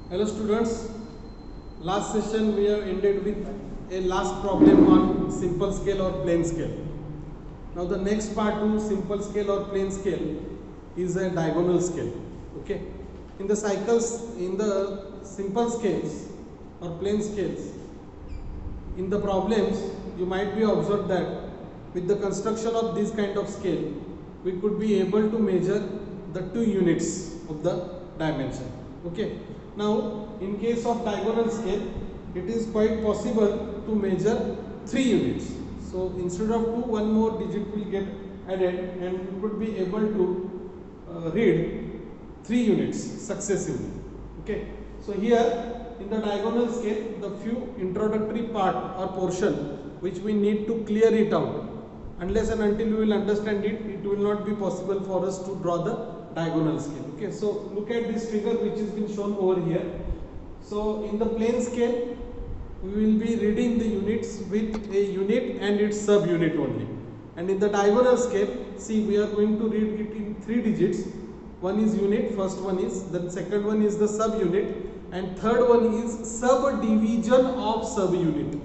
Hello students, last session we have ended with a last problem on simple scale or plane scale. Now the next part to simple scale or plane scale is a diagonal scale. Okay, in the cycles, in the simple scales or plane scales, in the problems you might be observed that with the construction of this kind of scale we could be able to measure the 2 units of the dimension. Okay, now in case of diagonal scale it is quite possible to measure 3 units. So instead of 2, one more digit will get added and you could be able to read 3 units successively. Okay, so here in the diagonal scale the few introductory part or portion which we need to clear it out. Unless and until we will understand it, it will not be possible for us to draw the diagonal scale. Okay, so look at this figure which has been shown over here. So in the plane scale we will be reading the units with a unit and its sub-unit only. And in the diagonal scale, see, we are going to read it in 3 digits. One is unit, first one is, then second one is the sub-unit, and third one is subdivision of sub-unit.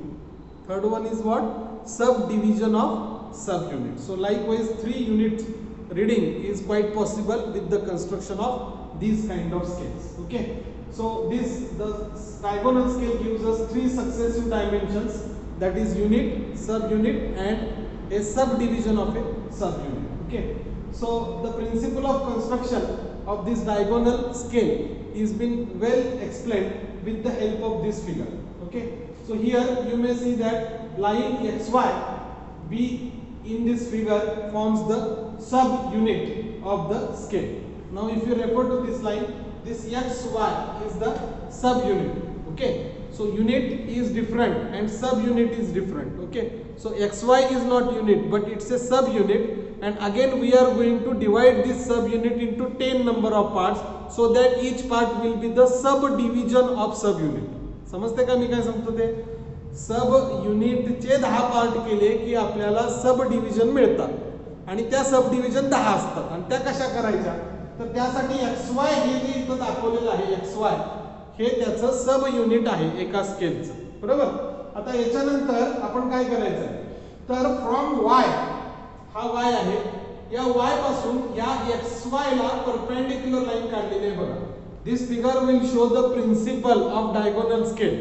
Third one is what? Subdivision of sub-unit. So likewise 3 unit reading is quite possible with the construction of these kind of scales. Okay, so the diagonal scale gives us 3 successive dimensions, that is unit, sub-unit and a subdivision of a sub-unit. Okay, so the principle of construction of this diagonal scale is been well explained with the help of this figure. Okay, so here you may see that line xy b in this figure forms the sub-unit of the scale. Now if you refer to this line, this xy is the sub-unit. Okay, so unit is different and sub-unit is different. Okay, so xy is not unit but it's a sub-unit, and again we are going to divide this sub-unit into 10 number of parts so that each part will be the subdivision of sub-unit. समजते का मी काय सांगतो ते? सब युनिटचे 10 part केले की आपल्याला सब division मिळतात आणि त्या सब डिव्हिजन 10 असतात. आणि त्या कशा करायच्या? तर त्यासाठी xy हे जे इथं दाखवलेलं आहे xy हे त्याचं सब युनिट आहे एका स्केलचं. बरोबर? आता याच्यानंतर आपण काय करायचं? तर फ्रॉम y, हा y आहे, या y पासून या xy ला परपेंडिक्युलर लाईन काढलेली आहे बघा. This figure will show the principle of diagonal scale.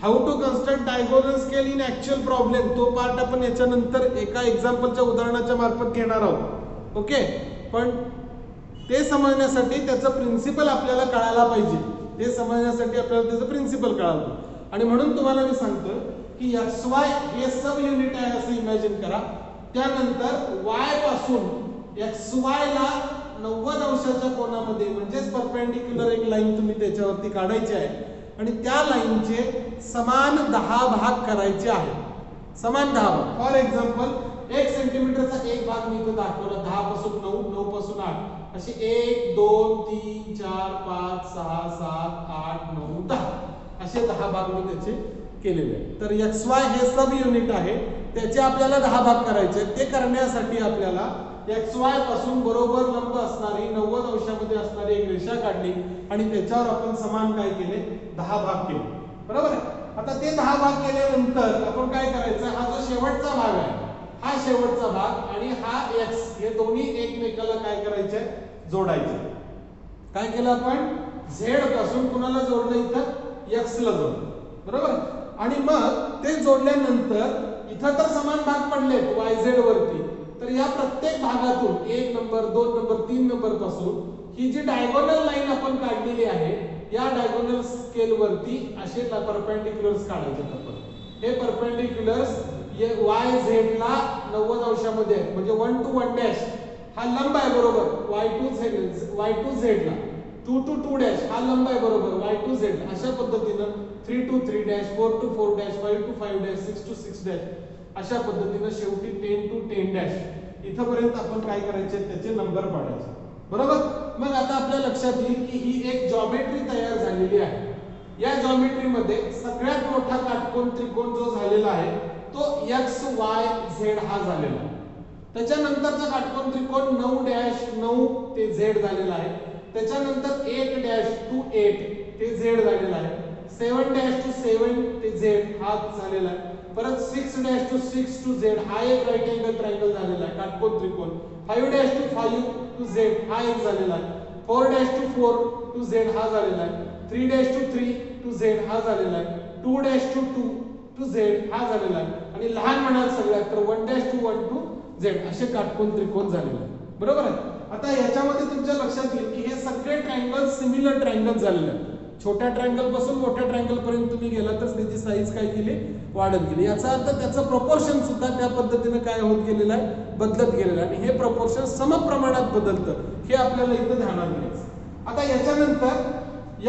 How to construct diagonal scale in actual problem, तो पार्ट आपण याच्यानंतर एका एक्झाम्पलच्या उदाहरणाच्या मार्फत घेणार आहोत. ओके, पण ते समजण्यासाठी त्याचं प्रिन्सिपल आपल्याला कळायला पाहिजे. ते समजण्यासाठी आपल्याला त्याचं प्रिन्सिपल कळालं, आणि म्हणून तुम्हाला मी सांगतो की xy हे सब युनिट आहे असं इमॅजिन करा. त्यानंतर y पासून xy ला 90 अंशाच्या कोनामध्ये म्हणजेच परपेंडिक्युलर एक लाईन तुम्ही त्याच्यावरती काढायची आहे आणि त्या लाईनचे समान 10 भाग करायचे आहेत. समान 10 भाग. फॉर एक्झाम्पल 1 सेंटीमीटरचा एक भाग मी इथे दाखवला, 10 पासून 9, 9 पासून 8, असे 1 2 3 4 5 6 7 8 9 10 असे 10 भाग मी त्याचे केलेले आहेत. तर xy हे सब युनिट आहे, त्याचे आपल्याला 10 भाग करायचे. ते करण्यासाठी आपल्याला xy पासून बरोबर लंब असणारी 90 अंशामध्ये असणारी एक रेषा काढली आणि त्याच्यावर आपण समान काय केले? 10 भाग केले. बरोबर आहे? आता ते 10 भाग केल्यानंतर आपण काय करायचं? हा जो शेवटचा भाग आहे, हा शेवटचा भाग आणि हा x हे दोन्ही एकमेकाला काय करायचे? जोडायचे. काय केलं आपण? z पासून कुणाला जोडलं? इथं x ला जोडलं. बरोबर? आणि मग ते जोडल्यानंतर इथं तर समान भाग पडले yz वरती. तर या प्रत्येक भागातून 1 नंबर 2 नंबर 3 नंबर पासून ही जी डायगोनल लाईन आपण काढलेली आहे, या डायगोनल स्केल वरती असे परपेंडिक्युलर्स काढायचे आपण. हे परपेंडिक्युलर्स yz ला 90 अंशामध्ये आहेत, म्हणजे 1 to 1 डॅश हा लंब आहे बरोबर y to z ला, 2 to 2 डॅश हा लंब आहे बरोबर y to z ला. अशा पद्धतीने 3 to 3 dash, 4 to 4 dash, 5 to 5 dash, 6 to 6 dash, अशा पद्धतीने शेवटी 10 to 10 डॅश इथपर्यंत आपण काय करायचे? त्याचे नंबर पाडायचे. बरोबर? मग आता आपल्या लक्षात येईल की ही एक जॉमेट्री तयार झालेली आहे. या जॉमेट्री मध्ये सगळ्यात मोठा काटकोन त्रिकोण जो झालेला आहे तो x y z हा झालेला आहे. त्याच्यानंतरचा काटकोन त्रिकोण 9 डॅश 9 ते z झालेला आहे. त्याच्यानंतर 8 डॅश टू 8 ते z झालेला आहे, 7 डॅश टू 7 ते z हा झालेला आहे, परत 6 डॅश टू 6 टू z हा एक राईट अँगल ट्रायंगल झालेला आहे, काटकोन त्रिकोण, 5 डॅश टू 5 टू z हा एक झालेला आहे, 4 डॅश टू 4 टू z हा झालेला आहे, 3 डॅश टू 3 टू z हा झालेला आहे, 2 डॅश टू 2 टू z हा झालेला आहे, आणि लहान म्हणाल सगळ्यात तर 1 डॅश टू 1 टू z असे काटकोन त्रिकोण झालेले आहे. बरोबर आहे. आता याच्यामध्ये तुमच्या लक्षात येईल की हे सगळे ट्रायंगल सिमिलर ट्रायंगल झालेले आहेत. छोट्या ट्रायंगल पासून मोठ्या ट्रायंगल पर्यंत तुम्ही गेला तर त्याची साईज काय केली, वाढत गेली. याचा अर्थ त्याचं प्रपोर्शन सुद्धा त्या पद्धतीने काय होत गेलेलं आहे, बदलत गेलेलं आहे, आणि हे प्रपोर्शन समप्रमाणात बदलतं हे आपल्याला इथं ध्यानात घ्यायचं. आता याच्यानंतर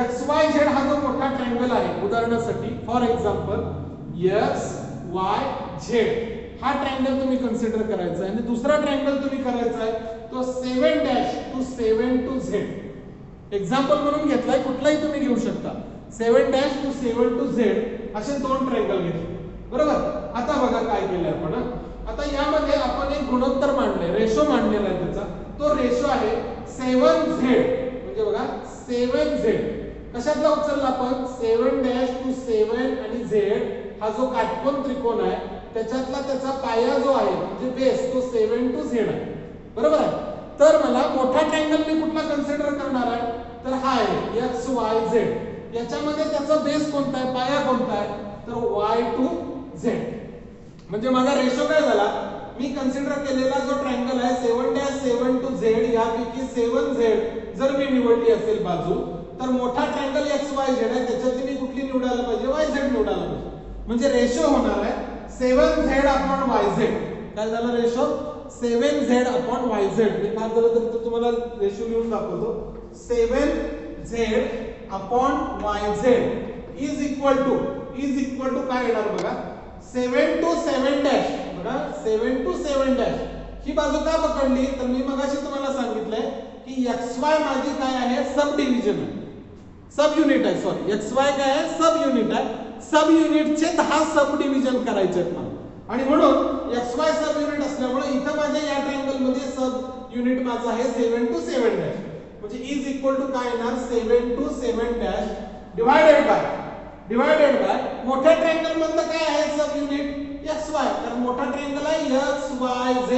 XYZ हा जो मोठा ट्रायंगल आहे, उदाहरणासाठी फॉर एक्झाम्पल XYZ हा ट्रायंगल तुम्ही कन्सिडर करायचा आहे, आणि दुसरा ट्रायंगल तुम्ही करायचा आहे तो 7 dash two 7 two Z example म्हणून घेतलाय, कुठलाही तुम्ही घेऊ शकता. 7 डॅश टू 7 टू Z असे दोन ट्रायंगल घेतले. बरोबर. आता बघा काय केलंय आपण. आता यामध्ये आपण एक गुणोत्तर मांडले, रेशो मांडलेला आहे, त्याचा तो रेशो आहे 7Z. म्हणजे बघा 7Z कशातला उचलला आपण, 7 डॅश टू 7 आणि Z हा जो काटकोन त्रिकोण आहे त्याच्यातला त्याचा पाया जो आहे म्हणजे बेस तो 7 टू Z आहे. बरोबर आहे. तर मला मोठा ट्रायंगल मी कुठला कन्सिडर करणार आहे, तर हा आहे XYZ. याच्यामध्ये त्याचा बेस कोणता आहे, पाया कोणता आहे, तर Y टू Z. म्हणजे माझा रेशो काय झाला, मी कन्सिडर केलेला जो ट्रायंगल आहे 7 डॅश 7 टू Z यापैकी 7Z जर मी निवडली असेल बाजू, तर मोठा ट्रायंगल XYZ आहे त्याच्यातली मी कुठली निवडायला पाहिजे, YZ निवडायला पाहिजे. म्हणजे रेशो होणार आहे 7Z अपॉन YZ. काय झालं रेशो, 7Z अपॉन YZ. मी फार झालं तर तुम्हाला रेशो लिहून दाखवतो. 7Z upon YZ is equal to काय येणार बघा, 7 टू 7 डॅश. बघा 7 टू 7 डॅश ही बाजू का पकडली, तर मी मगाशी तुम्हाला सांगितलंय की XY माझी काय आहे, सब डिव्हिजन आहे, सब युनिट आहे. सॉरी, XY काय आहे, सब युनिट आहे. सब युनिटचे 10 सब डिव्हिजन करायचे आहेत मला, आणि म्हणून XY सब युनिट असल्यामुळे इथं माझ्या या ट्रायंगल मध्ये सब युनिट माझा आहे 7 टू 7 डॅश. म्हणजे इज इक्वल टू काय येणार, 7 टू 7 डॅश डिवायडेड बाय मोठ्या ट्रायंगल मधलं काय आहे सब युनिट XY. तर मोठा ट्रायंगल आहे XYZ,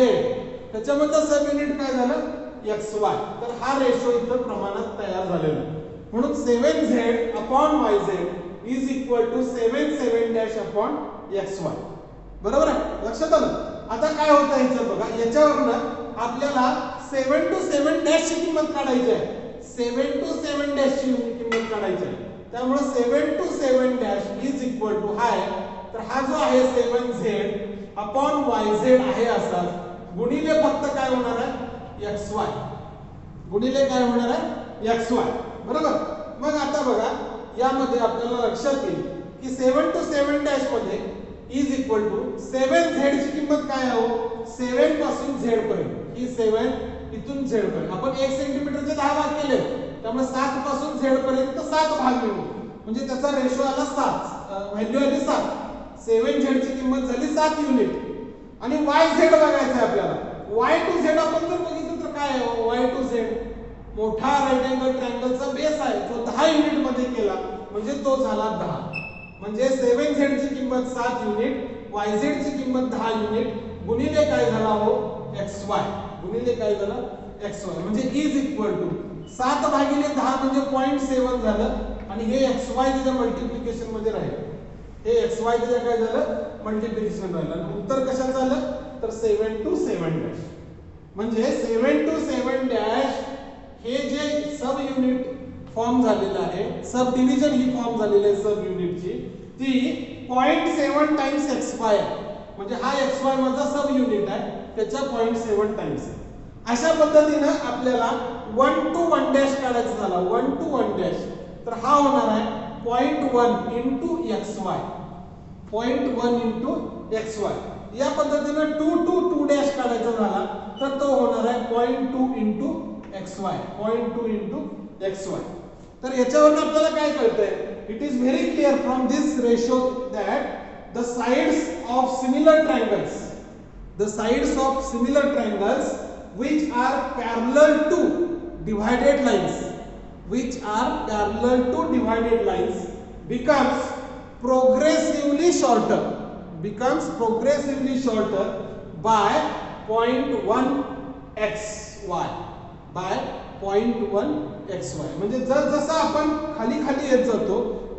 त्याच्यामधलं सब युनिट काय झालं XY. तर हा रेशो इथं प्रमाणात तयार झालेला आहे. म्हणून 7Z upon YZ is equal to 7 dash upon XY. बरोबर आहे, लक्षात आलं. आता काय होतं याचं बघा, याच्यावरनं आपल्याला 7 टू 7 डॅश ची किंमत काढायची आहे. 7 टू 7 डॅश ची किंमत काढायची आहे. त्यामुळे 7 to 7 dash is equal to high, तर हा जो आहे 7Z अपॉन YZ आहे असा, गुणिले फक्त काय होणार आहे XY, गुणिले काय होणार आहे XY. बरोबर. मग आता बघा यामध्ये आपल्याला लक्षात येईल की 7 टू 7 डॅश मध्ये इज इक्वल टू 7Z ची किंमत काय आहे, 7 पासून Z पर्यंत, ही 7 इथून Z पर्यंत आपण 1 सेंटीमीटरचे 10 भाग केले, त्यामुळे 7 पासून Z पर्यंत 7 भाग मिळू, म्हणजे त्याचा रेशो आला 7, व्हॅल्यू आली 7. 7Z ची किंमत झाली 7 युनिट. आणि YZ बघायचं आहे आपल्याला. Y टू Z आपण जर बघितलं तर काय आहे, Y टू Z मोठा राईट अँगल ट्रायंगलचा बेस आहे जो 10 युनिट मध्ये केला म्हणजे तो झाला 10. म्हणजे 7Z ची किंमत 7 युनिट, YZ ची किंमत 10 युनिट, गुणिले काय झाला हो XY, गुणिले काय झालं XY. म्हणजे इज इक्वल टू 7 भागिले 10 म्हणजे 0.7 झालं, आणि हे XY त्याच्या मल्टिप्लिकेशन मध्ये राहील. हे XY त्याच्या काय झालं मल्टिप्लिकेशन राहिलं, आणि उत्तर कशात झालं तर 7 टू 7 डॅश. म्हणजे 7 टू 7 डॅश हे जे सब युनिट फॉर्म झालेलं आहे, सब डिव्हिजन ही फॉर्म झालेली आहे सब युनिटची, ती 0.7 टाइम्स XY आहे. म्हणजे हा XY माझा सब युनिट आहे, त्याच्या 0.7 टाइम्स आहे. अशा पद्धतीने आपल्याला 1 टू 1 डॅश काढायचा झाला, 1 टू 1 डॅश, तर हा होणार आहे 0.1 इंटू XY, 0.1 इंटू XY. या पद्धतीने 2 टू 2 डॅश काढायचा झाला तर तो होणार आहे 0.2 इंटू XY, 0.2 इंटू XY. तर याच्यावरून आपल्याला काय कळतंय, it is very clear from this ratio that the sides of similar triangles which are parallel to divided lines which are parallel to divided lines becomes progressively shorter by 0.1 xy by 0.1 xy. म्हणजे जसं आपण खाली खाली येत जातो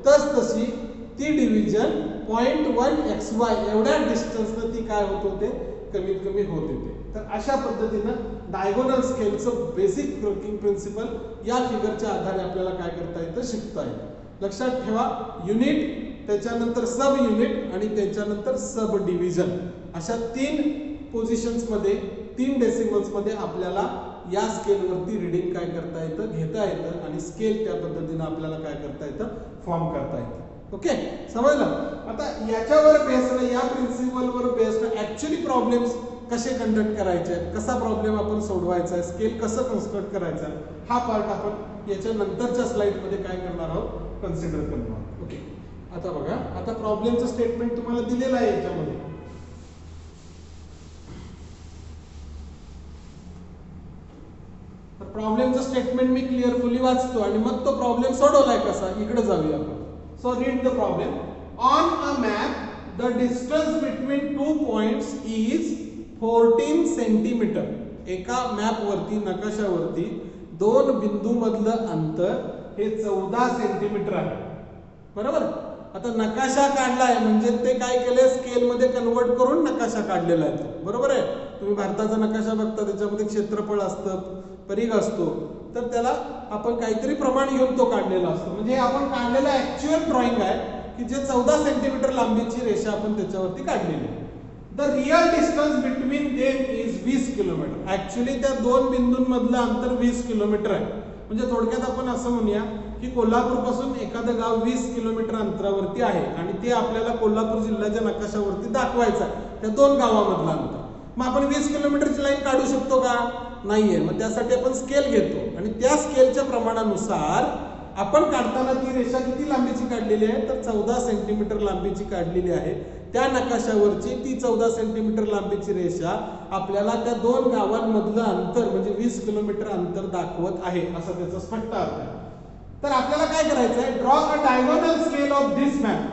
तशी ती division 0.1 xy एवढ्या डिस्टन्सने ती काय होत होते, कमीत कमी होत येते. तर अशा पद्धतीनं डायगोनल स्केलचं बेसिक वर्किंग प्रिन्सिपल या फिगरच्या आधारे आपल्याला काय करता येतं, शिकता येतं. लक्षात ठेवा, युनिट, त्याच्यानंतर सब युनिट आणि त्याच्यानंतर सब डिव्हिजन अशा 3 पोझिशन्स मध्ये 3 डेसिमल्स मध्ये आपल्याला या स्केलवरती रीडिंग काय करता येतं, घेता येतं आणि स्केल त्या पद्धतीने आपल्याला काय करता येतं, फॉर्म करता येतं. ओके, समजलं. आता याच्यावर बेस्ड, या प्रिन्सिपलवर बेस्ड ऍक्च्युअली प्रॉब्लेम्स कसे कंडक्ट करायचे आहेत, कसा प्रॉब्लेम आपण सोडवायचा आहे, स्केल कसं कन्स्ट्रक्ट करायचा, हा पार्ट आपण याच्या नंतरच्या स्लाइड मध्ये काय करणार आहोत, कन्सिडर करणार आहोत. ओके, आता बघा, आता प्रॉब्लेमचं स्टेटमेंट तुम्हाला दिलेलं आहे याच्यामध्ये. तर प्रॉब्लेमचं स्टेटमेंट मी क्लिअरफुली वाचतो आणि मग तो प्रॉब्लेम सोडवलाय कसा, इकडे जाऊया आपण. So read the problem. On a map, the distance between 2 points is 14 centimeter. एका मॅप वरती, नकाशावरती 2 बिंदू मधलं अंतर हे 14 सेंटीमीटर आहे. बरोबर. आता नकाशा काढलाय म्हणजे ते काय केलंय, स्केल मध्ये कन्वर्ट करून नकाशा काढलेला आहे तो. बरोबर आहे. तुम्ही भारताचा नकाशा बघता, त्याच्यामध्ये क्षेत्रफळ असतं, परिघ असतो, तर त्याला आपण काहीतरी प्रमाण घेऊन तो काढलेला असतो. म्हणजे आपण काढलेला ऍक्च्युअल ड्रॉइंग आहे की जे 14 सेंटीमीटर लांबीची रेषा आपण त्याच्यावरती काढलेली आहे. The real distance between them is 20 kilometre. Actually त्या 2 बिंदूंमधलं अंतर 20 किलोमीटर आहे. म्हणजे थोडक्यात आपण असं म्हणूया की कोल्हापूर पासून एखादं गाव 20 किलोमीटर अंतरावरती आहे आणि ते आपल्याला कोल्हापूर जिल्ह्याच्या नकाशावरती दाखवायचं आहे, त्या 2 गावामधलं अंतर. मग आपण 20 किलोमीटरची लाईन काढू शकतो का, नाहीये. मग त्यासाठी आपण स्केल घेतो आणि त्या स्केलच्या प्रमाणानुसार आपण काढताना ती रेषा किती लांबीची काढलेली आहे, तर 14 सेंटीमीटर लांबीची काढलेली आहे. त्या नकाशावरची ती 14 सेंटीमीटर लांबीची रेषा आपल्याला त्या 2 गावांमधलं अंतर म्हणजे 20 किलोमीटर अंतर दाखवत आहे, असं त्याचा स्पष्ट अर्थ आहे. तर आपल्याला काय करायचं आहे, draw a diagonal scale of this map.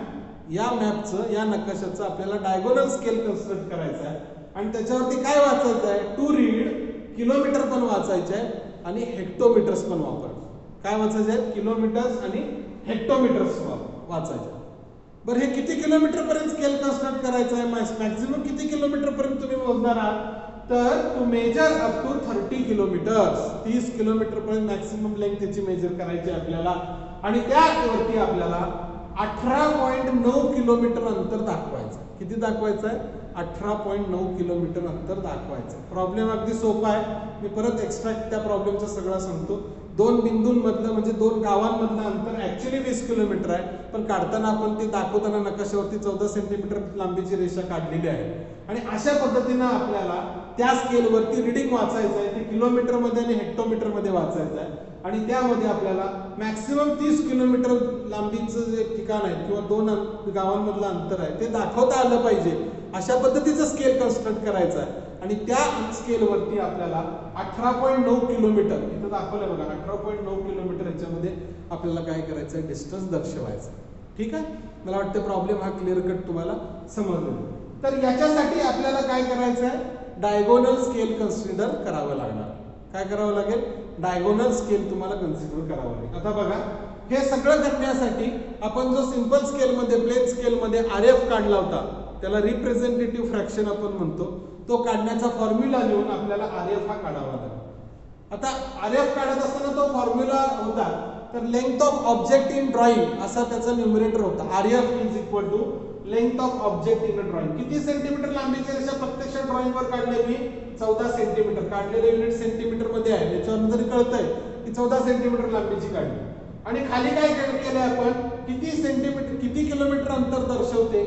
या मॅपचं, या नकाशाचं आपल्याला डायगोनल स्केल कन्स्ट्रक्ट करायचं आहे आणि त्याच्यावरती काय वाचायचं आहे, टू रीड, किलोमीटर पण वाचायचे आहे आणि हेक्टोमीटर्स पण वापर. काय वाचायचे आहेत, किलोमीटर्स आणि हेक्टोमीटर्स वाचायचे. बरं, हे किती किलोमीटर पर्यंत स्केल कन्स्ट्रक्ट करायचं आहे, मॅक्सिमम किती किलोमीटर पर्यंत तुम्ही मोजणार आहात, तर to measure up to 30 kilometres. 30 kilometre पर्यंत मॅक्सिमम लेंथ त्याची मेजर करायची आपल्याला आणि त्यावरती आपल्याला 18.9 किलोमीटर अंतर दाखवायचं. किती दाखवायचं आहे, 18.9 किलोमीटर अंतर दाखवायचं. प्रॉब्लेम अगदी सोपा आहे. मी परत एक्स्ट्रॅक्ट त्या प्रॉब्लेमचा सगळा सांगतो. 2 बिंदूंमधलं म्हणजे 2 गावांमधलं अंतर ऍक्च्युअली 20 किलोमीटर आहे, पण काढताना आपण ते दाखवताना नकाशावरती 14 सेंटीमीटर लांबीची रेषा काढलेली आहे. आणि अशा पद्धतीनं आपल्याला त्या स्केलवरती रिडिंग वाचायचं आहे, ते किलोमीटर मध्ये आणि हेक्टोमीटर मध्ये वाचायचं आहे. आणि त्यामध्ये आपल्याला मॅक्सिमम 30 किलोमीटर लांबीचं जे ठिकाण आहे किंवा 2 गावांमधलं अंतर आहे ते दाखवता आलं पाहिजे. अशा पद्धतीचं स्केल कन्स्ट्रक्ट करायचं आहे आणि त्या स्केलवरती आपल्याला 18.9 किलोमीटर इथं दाखवलं बघा, 18.9 किलोमीटर याच्यामध्ये आपल्याला काय करायचं आहे, डिस्टन्स दर्शवायचं. ठीक आहे, मला वाटतं प्रॉब्लेम हा क्लिअर कट तुम्हाला समजला. तर याच्यासाठी आपल्याला काय करायचं आहे, डायगोनल स्केल कन्सिडर करावं लागणार. काय करावं लागेल, डायगोनल स्केल तुम्हाला कन्सिडर करावं लागेल. आता बघा, हे सगळं करण्यासाठी आपण जो सिंपल स्केल मध्ये, प्लेन स्केल मध्ये RF काढला होता, त्याला रिप्रेझेंटेटिव्ह फ्रॅक्शन आपण म्हणतो, तो काढण्याचा फॉर्म्युला लिहून आपल्याला RF हा काढावा लागेल. आता RF काढत असताना तो फॉर्म्युला होता, तर length of object in drawing असा त्याचा न्यूमरेटर होता. RF is equal to length of object in drawing. किती सेंटीमीटर लांबीची रेषा प्रत्यक्ष ड्रॉइंग वर काढले मी, 14 सेंटीमीटर. काढलेले युनिट सेंटीमीटर मध्ये आहे, याच्यावरून तरी कळतंय की 14 सेंटीमीटर लांबीची काढली. आणि खाली काय केलंय आपण, किती सेंटीमीटर, किती किलोमीटर अंतर दर्शवते,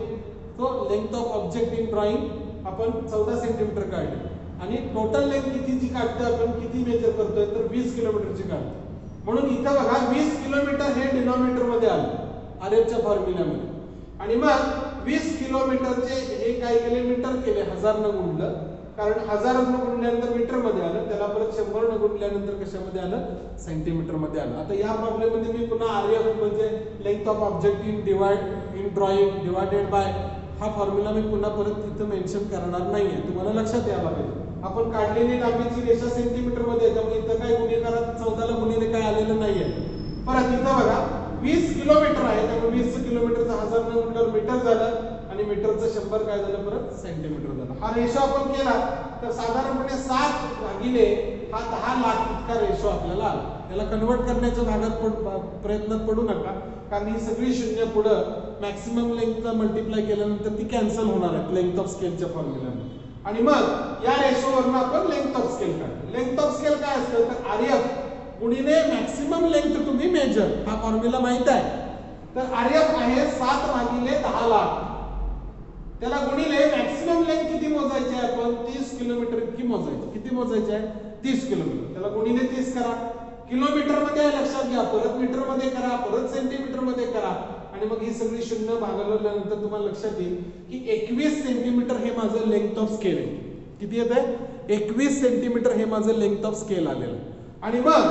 तो length of object in drawing आपण 14 सेंटीमीटर काढली. आणि टोटल लेंथ कितीची काढते आपण, किती मेजर करतोय, तर 20 किलोमीटरची काढतो. म्हणून इथं बघा 20 किलोमीटर हे डिनॉमिनेटर मध्ये आलं RFच्या फॉर्म्युल्यामध्ये. आणि मग 20 किलोमीटरचे हे काय केले, मीटर केले, 1000 न गुणलं कारण 1000 न गुणल्यानंतर मीटर मध्ये आलं, त्याला परत 100 न गुणल्यानंतर कशामध्ये आलं, सेंटीमीटर मध्ये आलं. आता या प्रॉब्लेम मध्ये मी पुन्हा आरएफ म्हणजे length of object in drawing divided by हा फॉर्म्युला मी पुन्हा परत तिथं मेन्शन करणार नाहीये, तुम्हाला लक्षात यायला पाहिजे. आपण काढलेली लांबीची रेषा सेंटीमीटर मध्ये, त्यामुळे इथं काय गुणिकारात 14 ला गुणिले काय आलेलं नाहीये. परत इथं बघा 20 किलोमीटर आहे, त्यामुळे 20 किलोमीटरचा 1000 न गुणल्यावर मीटर झालं आणि मीटरचं 100 काय झालं, परत सेंटीमीटर झालं. हा रेशो आपण केला तर साधारणपणे 7 भागिले हा 10 लाख इतका रेशो आपल्याला आला. याला कन्वर्ट करण्याच्या भागात प्रयत्नात पडू नका, कारण ही सगळी शून्य पुढं मॅक्सिमम लेंथचा मल्टिप्लाय केल्यानंतर ती कॅन्सल होणार आहे लेंथ ऑफ स्केलच्या फॉर्म्युल्याने. आणि मग या रेशोवरून आपण लेंथ ऑफ स्केल काढतो. लेंथ ऑफ स्केल काय असतं, तर आरएफ गुणिले maximum length to be measure, हा फॉर्म्युला माहित आहे. तर आरएफ आहे 7 भागिले 10 लाख, त्याला गुणिले मॅक्सिमम लेंथ किती मोजायची आहे, आपण 30 किलोमीटर इतकी मोजायची. किती मोजायची आहे, 30 किलोमीटर. त्याला गुणिले 30 करा, किलोमीटर मध्ये लक्षात घ्या, परत मीटर मध्ये करा, परत सेंटीमीटर मध्ये करा, आणि मग ही सगळी शून्य भागवल्यानंतर तुम्हाला लक्षात येईल की 21 सेंटीमीटर हे माझं लेंथ ऑफ स्केल आहे. किती येत आहे, 21 सेंटीमीटर हे माझं लेंथ ऑफ स्केल आलेलं. आणि मग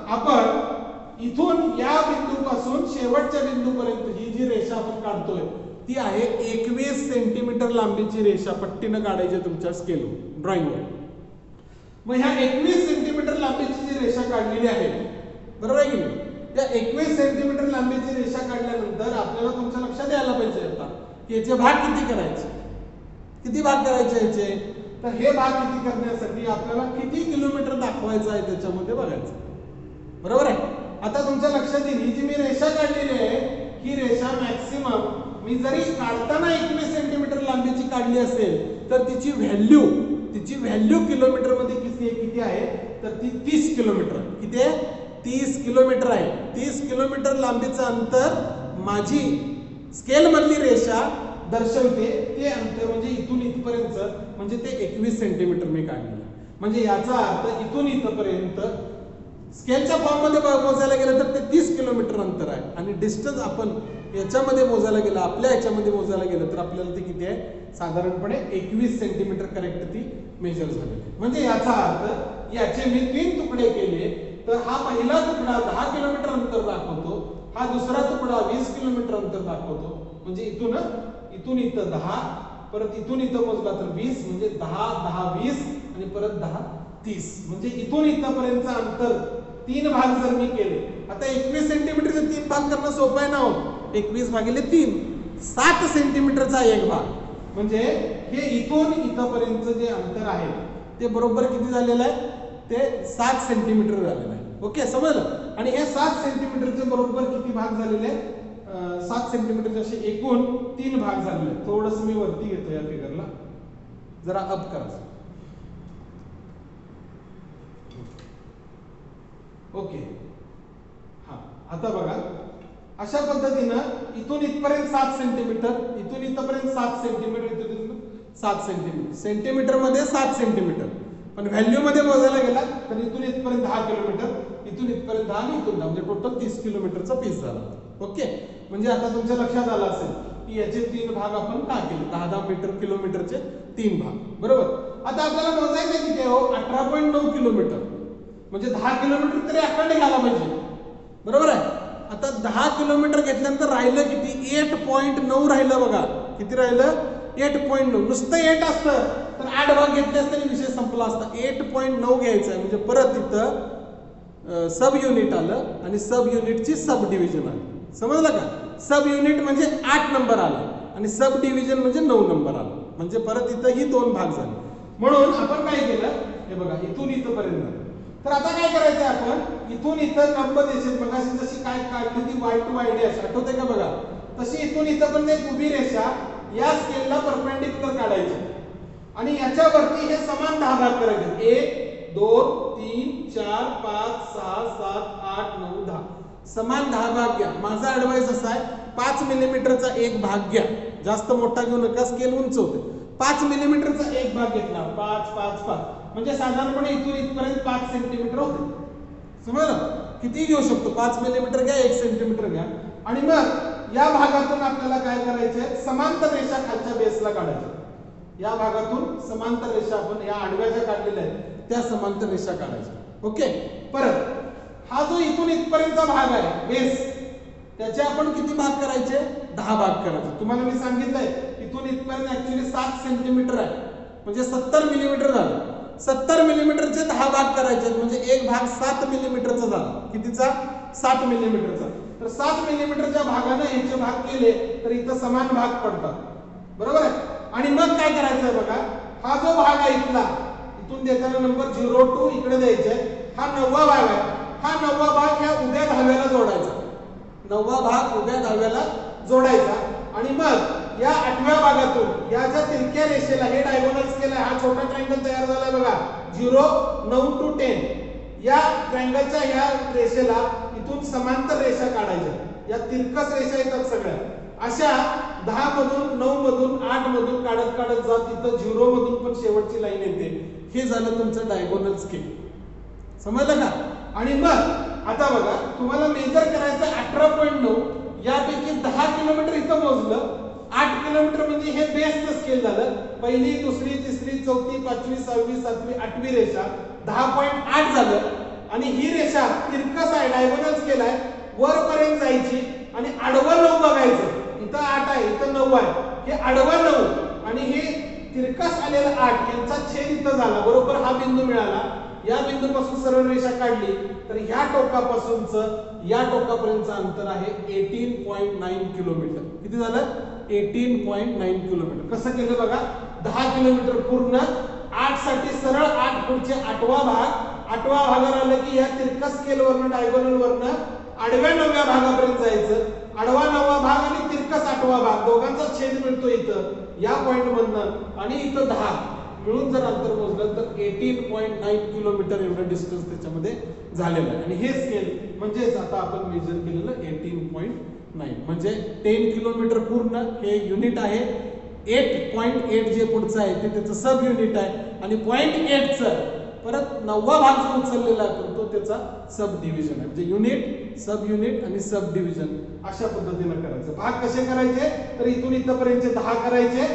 आपण इथून या बिंदूपासून शेवटच्या बिंदूपर्यंत ही जी रेषा आपण काढतोय ती आहे 21 सेंटीमीटर लांबीची रेषा पट्टीनं काढायची तुमच्या स्केल ड्रॉइंगवर. मग ह्या 21 सेंटीमीटर लांबीची जी रेषा काढलेली आहे, बरोबर आहे की नाही, त्या 21 सेंटीमीटर लांबीची रेषा काढल्यानंतर आपल्याला तुमच्या लक्षात यायला पाहिजे आता की याचे भाग किती करायचे, किती भाग करायचे याचे. तर हे भाग किती करण्यासाठी आपल्याला किती किलोमीटर दाखवायचं आहे त्याच्यामध्ये बघायचं, बरोबर आहे. आता तुमच्या लक्षात येईल ही जी मी रेषा काढलेली आहे ही रेषा मॅक्सिमम मी जरी काढताना 21 सेंटीमीटर लांबीची काढली असेल तर तिची व्हॅल्यू किलोमीटर मध्ये किती आहे, तर ती 30 किलोमीटर. किती आहे, 30 किलोमीटर आहे. 30 किलोमीटर लांबीचं अंतर माझी स्केल मधली रेषा दर्शवते. ते अंतर म्हणजे इथून इथपर्यंत म्हणजे ते 21 सेंटीमीटर मी काढले. म्हणजे याचा अर्थ इथून इथपर्यंत स्केलच्या फॉर्म मध्ये मोजायला गेलं तर ते 30 किलोमीटर अंतर आहे. आणि डिस्टन्स आपण याच्यामध्ये मोजायला गेलं, आपल्या याच्यामध्ये मोजायला गेलं तर आपल्याला ते किती आहे, साधारणपणे 21 सेंटीमीटर करेक्ट ती मेजर झालेली. म्हणजे याचा अर्थ याचे मी 3 तुकडे केले तर हा पहिला तुकडा 10 किलोमीटर अंतर दाखवतो, हा दुसरा तुकडा 20 किलोमीटर अंतर दाखवतो. म्हणजे इथून इथं 10, परत इथून इथं मोजला तर 20, म्हणजे 10 10 20 आणि परत 10 30. म्हणजे इथून इथपर्यंतचं अंतर 3 भाग जर मी केले, आता 21 सेंटीमीटरचे 3 भाग करणं सोपं आहे ना हो. 21 भागिले 3 7 सेंटीमीटरचा एक भाग. म्हणजे हे इथून इथपर्यंतचं जे अंतर आहे ते बरोबर किती झालेलं आहे, ते 7 सेंटीमीटर झालेलं आहे. ओके, समजलं. आणि हे 7 सेंटीमीटरचे बरोबर किती भाग झालेले आहेत, 7 सेंटीमीटरचे असे एकूण 3 भाग झालेले आहेत. थोडस मी वरती घेतो या फिगरला, जरा अप करा. ओके, हा आता बघा अशा पद्धतीनं इथून इथपर्यंत 7 सेंटीमीटर, इथून इथपर्यंत 7 सेंटीमीटर, इथून 7 सेंटीमीटर. सेंटीमीटर मध्ये 7 सेंटीमीटर, पण व्हॅल्यू मध्ये मोजायला गेला तर इथून इथपर्यंत 10 किलोमीटर, इथून इथपर्यंत 10 आणि इथून 10, म्हणजे टोटल 30 किलोमीटरचा पीस झाला. ओके, म्हणजे आता तुमच्या लक्षात आलं असेल की याचे 3 भाग आपण का केले, 10 मीटर किलोमीटरचे 3 भाग. बरोबर. आता आपल्याला मोजायचं किती हो, 18.9 किलोमीटर. म्हणजे 10 किलोमीटर तरी अखंड घ्यायला पाहिजे, बरोबर आहे. आता 10 किलोमीटर घेतल्यानंतर राहिलं किती, 8.9 राहिलं बघा. किती राहिलं, 8.9. नुसतं 8 असतं तर 8 भाग घेतले असते आणि विषय संपला असता. 8.9 घ्यायचं आहे, म्हणजे परत इथं सब युनिट आलं आणि सब युनिटची सब डिव्हिजन आली. समजलं का. सब युनिट म्हणजे 8 नंबर आला आणि सब डिव्हिजन म्हणजे 9 नंबर आला. म्हणजे परत इथं ही 2 भाग झाले. म्हणून आपण काय केलं, हे बघा इथून इथपर्यंत. तर आता काय करायचं आपण, इथून इथं लंब दिशेत मगाशी जशी काय काढली ती वाय टू वाय डॅश, आठवते का बघा, तशी इथून इथं पण एक उभी रेषा या स्केलला परपेंडिक्युलर काढायची आणि याच्यावरती हे समान 10 भाग करायचे. 1 2 3 4 5 6 7 8 9 10 समान 10 भाग घ्या. माझा ऍडवाइस असा आहे 5 मिलीमीटरचा एक भाग घ्या, जास्त मोठा घेऊ नका, स्केल उंच होते. 5 मिलीमीटरचा एक भाग घेतला, 5 5 5 म्हणजे साधारणपणे इथून इथपर्यंत 5 सेंटीमीटर होते. समजलं. किती घेऊ शकतो, 5 मिलीमीटर घ्या, 1 सेंटीमीटर घ्या. आणि मग या भागातून आपल्याला काय करायचंय, समांतर रेषा खालच्या बेसला काढायची. या भागातून समांतर रेषा आपण या आडव्या ज्या काढलेल्या आहेत त्या समांतर रेषा काढायच्या. ओके. परत हा जो इथून इथपर्यंतचा भाग आहे बेस, त्याचे आपण किती भाग करायचे? 10 भाग करायचे. तुम्हाला मी सांगितलंय इथून इथपर्यंत ऍक्च्युअली 7 सेंटीमीटर आहे, म्हणजे 70 मिलीमीटर झालं. 70 मिलीमीटरचे 10 भाग करायचे म्हणजे एक भाग 7 मिलीमीटरचा झाला. कितीचा? 7 मिलीमीटरचा. तर 7 मिलीमीटरच्या भागाने याचे भाग केले तर इथं समान भाग पडतात. बरोबर आहे. आणि मग काय करायचं आहे बघा, हा जो भाग आहे इथला, इथून देताना नंबर 0 टू इकडे द्यायचे, हा 9वा भाग आहे. हा 9वा भाग ह्या उभ्या धाव्याला जोडायचा. 9वा भाग उभ्या धाव्याला जोडायचा. आणि मग या 8व्या भागातून या ज्या तिरक्या रेषेला हे डायगोनल स्केल आहे, हा छोटा ट्रायंगल तयार झालाय बघा, 0 9 टू 10, या ट्रायंगलच्या ह्या रेषेला इथून समांतर रेषा काढायच्या. या तिरकस रेषा येतात सगळ्या अशा 10 मधून 9 मधून 8 मधून काढत काढत जात इथं 0 मधून पण शेवटची लाईन येते. हे झालं तुमचं डायगोनल स्केल. समजलं का? आणि मग आता बघा तुम्हाला मेजर करायचं 18.9, यापैकी 10 किलोमीटर इथं मोजलं. 8 किलोमीटर म्हणजे हे बेसचं स्केल झालं. पहिली, दुसरी, तिसरी, चौथी, पाचवी, 6वी, 7वी, 8वी रेषा 10.8 झालं. आणि ही रेषा तिरकस आहे, डायगोनल स्केल आहे, वरपर्यंत जायची आणि आडवं 9 बघायचं. इथं 8 आहे, इथं 9 आहे, हे आडवं 9 आणि हे तिरकस आलेलं 8 यांचा छेद इथं झाला. बरोबर हा बिंदू मिळाला. या बिंदूपासून सरळ रेषा काढली तर ह्या टोकापासूनचं या टोकापर्यंतचं अंतर आहे 18.9 किलोमीटर. किती झालं? 18.9 किलोमीटर. कसं केलं बघा, 10 किलोमीटर पूर्ण, 8 साठी सरळ 8 पुढचे 8वा भाग, 8व्या भागावर आलं की या तिरकस स्केल वरनं डायगोनल वरनं आडव्या 9व्या भागापर्यंत जायचं. आडवा 9वा भाग आणि तिरकस 8वा भाग दोघांचा छेद मिळतो इथं या पॉइंट मधनं, आणि इथं 10 मिळून जर अंतर मोजलं तर 18.9 किलोमीटर एवढं डिस्टन्स त्याच्यामध्ये झालेलं आहे. आणि हे स्केल म्हणजेच आता आपण मेजर केलेलं 18.9 म्हणजे 10 किलोमीटर पूर्ण हे युनिट आहे. 8.8 जे पुढचं आहे ते त्याचं सब युनिट आहे. आणि 0.8 चं परत 9वा भाग जो उचललेला आहे तो त्याचा सब डिव्हिजन आहे. म्हणजे युनिट, सब युनिट आणि सब डिव्हिजन अशा पद्धतीने करायचं. भाग कसे करायचे? तर इथून इथपर्यंतचे 10 करायचे,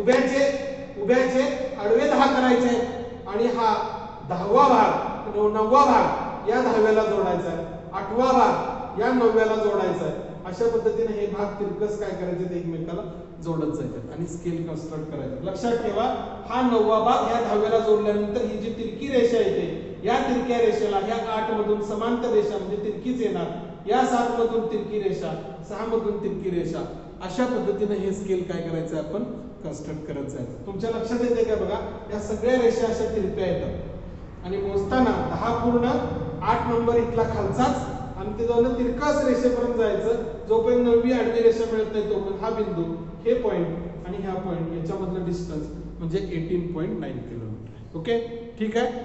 उभ्याचे आडवे 10 करायचे, आणि हा 10वा भाग 9वा भाग या 10व्याला जोडायचा आहे, 8वा भाग या 9व्याला जोडायचा आहे. अशा पद्धतीने हे भाग तिरकस काय करायचे ते एकमेकाला जोडत जायचे आणि स्केल कन्स्ट्रक्ट करायचं. लक्षात ठेवा, हा 9वा भाग या 10व्याला जोडल्यानंतर ही जी तिरकी रेषा येते या तिरक्या रेषेला ह्या 8 मधून समांतर रेषा म्हणजे तिरकीच येणार, या 7 मधून तिरकी रेषा, 6 मधून तिरकी रेषा. अशा पद्धतीने हे स्केल काय करायचं आपण कन्स्ट्रक्ट करत जायचं. तुमच्या लक्षात येते का बघा, या सगळ्या रेषा अशा तिरप्या येतात आणि मोजताना 10 पूर्ण, 8 नंबर इथला खालचाच आणि ते जाऊन तिरकस रेषेपर्यंत जायचं. जोपर्यंत 9वी आडवी रेषा मिळत नाही तोपर्यंत हा बिंदू, हे पॉइंट आणि ह्या पॉइंट याच्यामधलं डिस्टन्स म्हणजे 18.9 किलोमीटर. ओके, ठीक आहे.